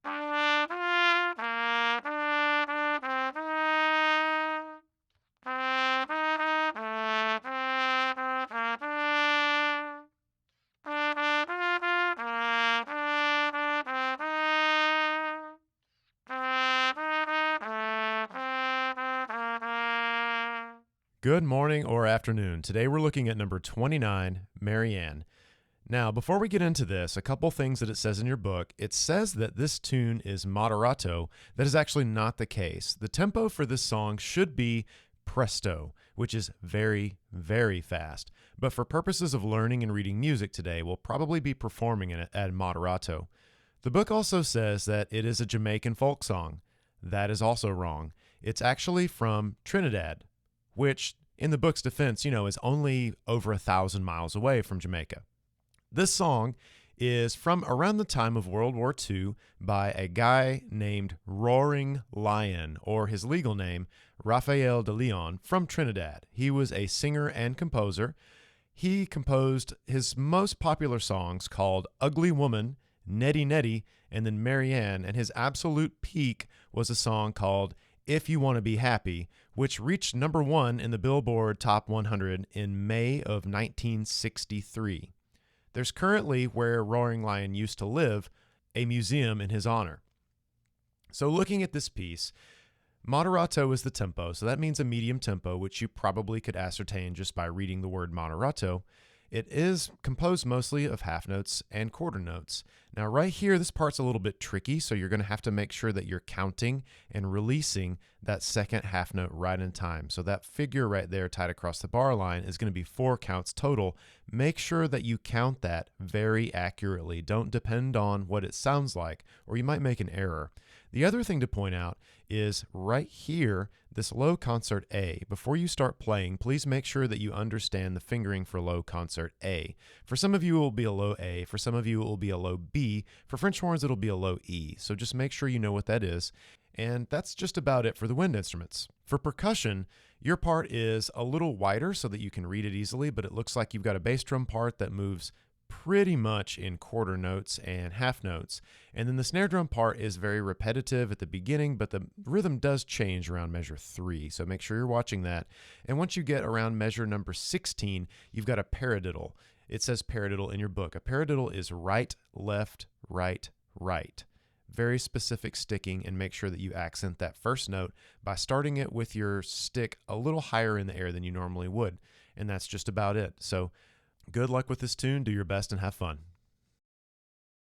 Good morning or afternoon. Today we're looking at number 29, Marianne. Now, before we get into this, a couple things that it says in your book. It says that this tune is moderato. That is actually not the case. The tempo for this song should be presto, which is very, very fast. But for purposes of learning and reading music today, we'll probably be performing it at moderato. The book also says that it is a Jamaican folk song. That is also wrong. It's actually from Trinidad, which in the book's defense, is only over 1,000 miles away from Jamaica. This song is from around the time of World War II by a guy named Roaring Lion, or his legal name, Rafael de Leon, from Trinidad. He was a singer and composer. He composed his most popular songs called Ugly Woman, Nettie Nettie, and then Marianne, and his absolute peak was a song called If You Want to Be Happy, which reached number 1 in the Billboard Top 100 in May of 1963. There's currently, where Roaring Lion used to live, a museum in his honor. So looking at this piece, moderato is the tempo, so that means a medium tempo, which you probably could ascertain just by reading the word moderato. It is composed mostly of half notes and quarter notes. Now right here, this part's a little bit tricky, so you're going to have to make sure that you're counting and releasing that second half note right in time. So that figure right there tied across the bar line is going to be 4 counts total. Make sure that you count that very accurately. Don't depend on what it sounds like, or you might make an error. The other thing to point out is right here, this low concert A. Before you start playing, please make sure that you understand the fingering for low concert A. For some of you, it will be a low A. For some of you, it will be a low B. For French horns, it'll be a low E. So just make sure you know what that is. And that's just about it for the wind instruments. For percussion, your part is a little wider so that you can read it easily, but it looks like you've got a bass drum part that moves pretty much in quarter notes and half notes. And then the snare drum part is very repetitive at the beginning, but the rhythm does change around measure 3. So make sure you're watching that. And once you get around measure number 16, you've got a paradiddle. It says paradiddle in your book. A paradiddle is right, left, right, right. Very specific sticking, and make sure that you accent that first note by starting it with your stick a little higher in the air than you normally would. And that's just about it. So good luck with this tune. Do your best and have fun.